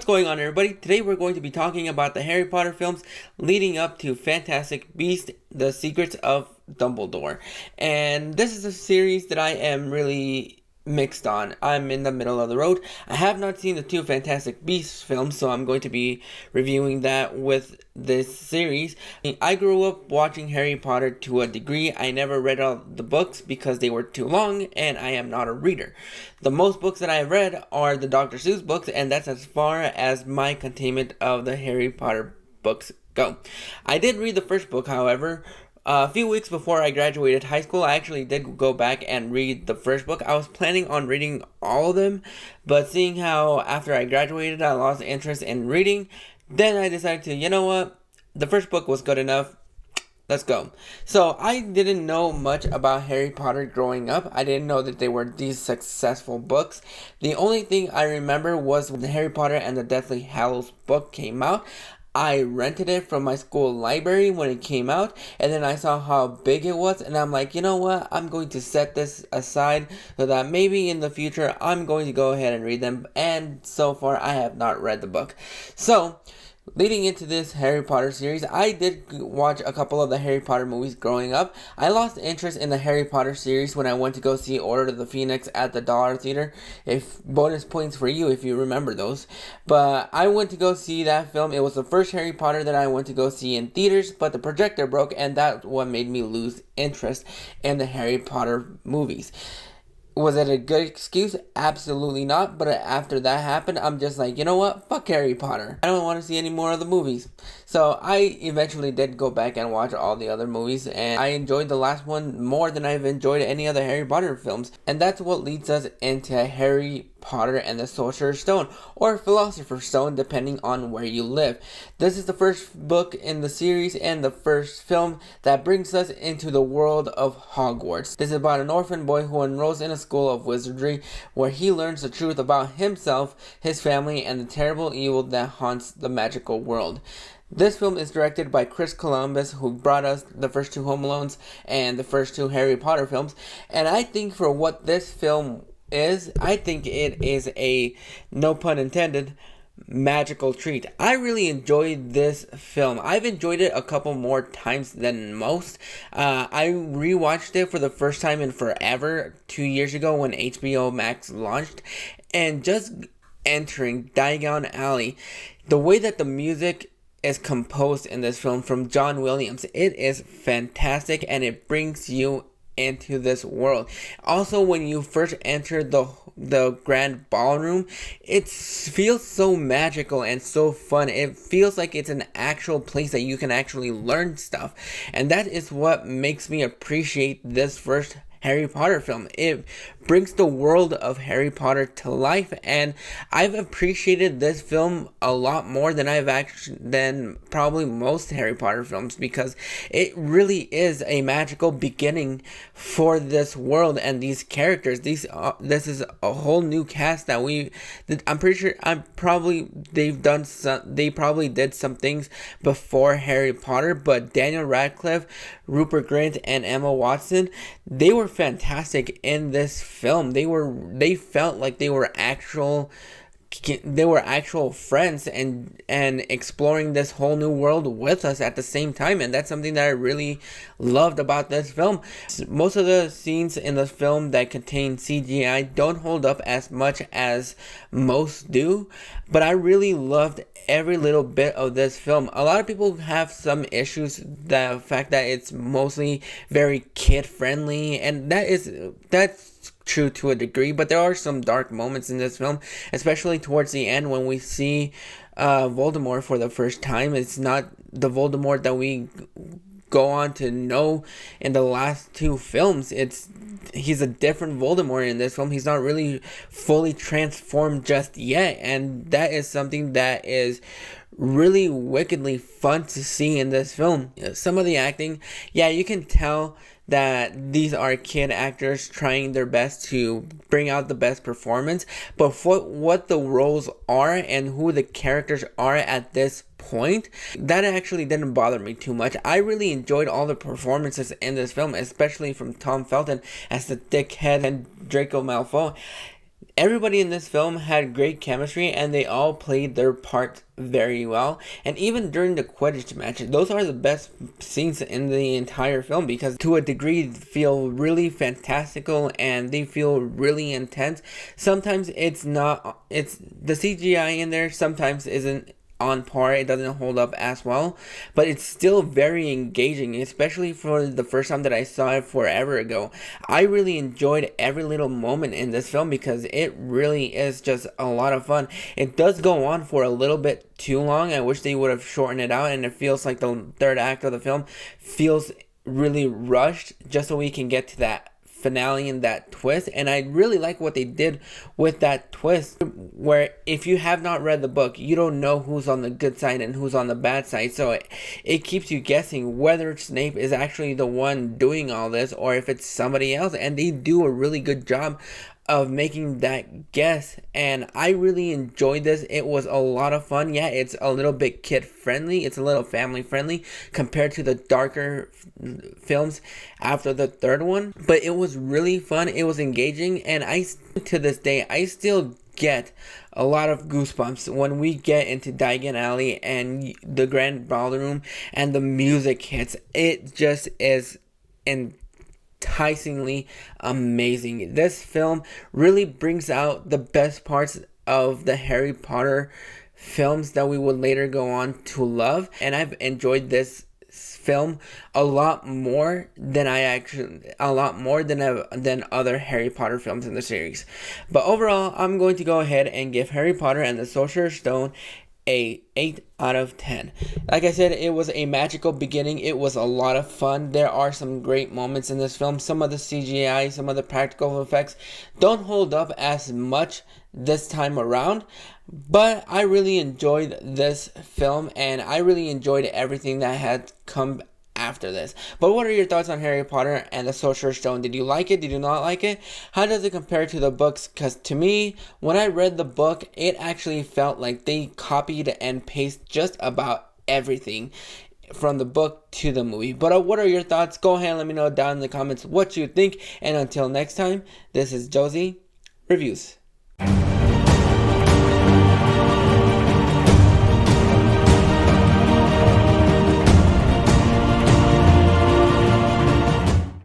What's going on, everybody? Today we're going to be talking about the Harry Potter films leading up to Fantastic Beasts: The Secrets of Dumbledore. And this is a series that I am really mixed on. I'm in the middle of the road. I have not seen the two Fantastic Beasts films, so I'm going to be reviewing that with this series. I grew up watching Harry Potter to a degree. I never read all the books because they were too long, and I am not a reader. The most books that I've read are the Dr. Seuss books, and that's as far as my containment of the Harry Potter books go. I did read the first book, however. A few weeks before I graduated high school, I actually did go back and read the first book. I was planning on reading all of them, but seeing how after I graduated I lost interest in reading, then I decided to, you know what, the first book was good enough, let's go. So I didn't know much about Harry Potter growing up. I didn't know that they were these successful books. The only thing I remember was when the Harry Potter and the Deathly Hallows book came out. I rented it from my school library when it came out, and then I saw how big it was, and I'm like, you know what, I'm going to set this aside so that maybe in the future I'm going to go ahead and read them, and so far I have not read the book. So, leading into this Harry Potter series, I did watch a couple of the Harry Potter movies growing up. I lost interest in the Harry Potter series when I went to go see Order of the Phoenix at the Dollar Theater. If bonus points for you if you remember those. But I went to go see that film. It was the first Harry Potter that I went to go see in theaters, but the projector broke, and that's what made me lose interest in the Harry Potter movies. Was it a good excuse? Absolutely not. But after that happened, I'm just like, you know what? Fuck Harry Potter. I don't want to see any more of the movies. So I eventually did go back and watch all the other movies, and I enjoyed the last one more than I've enjoyed any other Harry Potter films. And that's what leads us into Harry Potter and the Sorcerer's Stone, or Philosopher's Stone, depending on where you live. This is the first book in the series and the first film that brings us into the world of Hogwarts. This is about an orphan boy who enrolls in a school of wizardry where he learns the truth about himself, his family, and the terrible evil that haunts the magical world. This film is directed by Chris Columbus, who brought us the first two Home Alones and the first two Harry Potter films. And I think for what this film is, I think it is a, no pun intended, magical treat. I really enjoyed this film. I've enjoyed it a couple more times than most. I rewatched it for the first time in forever 2 years ago when HBO Max launched, and just entering Diagon Alley, the way that the music is composed in this film from John Williams, it is fantastic, and it brings you into this world. Also, when you first enter the grand ballroom, it feels so magical and so fun. It feels like it's an actual place that you can actually learn stuff, and that is what makes me appreciate this first Harry Potter film. It brings the world of Harry Potter to life, and I've appreciated this film a lot more than probably most Harry Potter films, because it really is a magical beginning for this world and these characters. This is a whole new cast that I'm pretty sure they probably did some things before Harry Potter, but Daniel Radcliffe, Rupert Grint, and Emma Watson, they were fantastic in this film. They felt like they were actual friends and exploring this whole new world with us at the same time, and that's something that I really loved about this film. Most of the scenes in the film that contain CGI don't hold up as much as most do, but I really loved every little bit of this film. A lot of people have some issues, the fact that it's mostly very kid friendly, and that's true to a degree, but there are some dark moments in this film, especially towards the end when we see Voldemort for the first time. It's not the Voldemort that we go on to know in the last two films. He's a different Voldemort in this film. He's not really fully transformed just yet, and that is something that is really wickedly fun to see in this film. Some of the acting, yeah, you can tell that these are kid actors trying their best to bring out the best performance, but for what the roles are and who the characters are at this point, that actually didn't bother me too much. I really enjoyed all the performances in this film, especially from Tom Felton as the dickhead and Draco Malfoy. Everybody in this film had great chemistry and they all played their part very well. And even during the Quidditch match, those are the best scenes in the entire film because to a degree they feel really fantastical and they feel really intense. Sometimes it's not, it's the CGI in there sometimes isn't on par, it doesn't hold up as well, but it's still very engaging, especially for the first time that I saw it forever ago. I really enjoyed every little moment in this film because it really is just a lot of fun. It does go on for a little bit too long. I wish they would have shortened it out, and it feels like the third act of the film feels really rushed just so we can get to that finale and that twist. And I really like what they did with that twist, where if you have not read the book, you don't know who's on the good side and who's on the bad side, so it keeps you guessing whether Snape is actually the one doing all this or if it's somebody else. And they do a really good job of making that guess, and I really enjoyed this. It was a lot of fun. Yeah, it's a little bit kid friendly, it's a little family friendly compared to the darker films after the third one, but it was really fun, it was engaging, and to this day I still get a lot of goosebumps when we get into Diagon Alley and the Grand Ballroom and the music hits. It just is enticingly amazing. This film really brings out the best parts of the Harry Potter films that we would later go on to love, and I've enjoyed this film a lot more than than other Harry Potter films in the series. But overall, I'm going to go ahead and give Harry Potter and the Sorcerer's Stone a 8 out of 10. Like I said, it was a magical beginning. It was a lot of fun. There are some great moments in this film. Some of the CGI, some of the practical effects don't hold up as much this time around, but I really enjoyed this film and I really enjoyed everything that had come after this. But what are your thoughts on Harry Potter and the Sorcerer's Stone? Did you like it? Did you not like it? How does it compare to the books? Because to me, when I read the book, it actually felt like they copied and pasted just about everything from the book to the movie. But what are your thoughts? Go ahead and let me know down in the comments what you think. And until next time, this is Josie Reviews.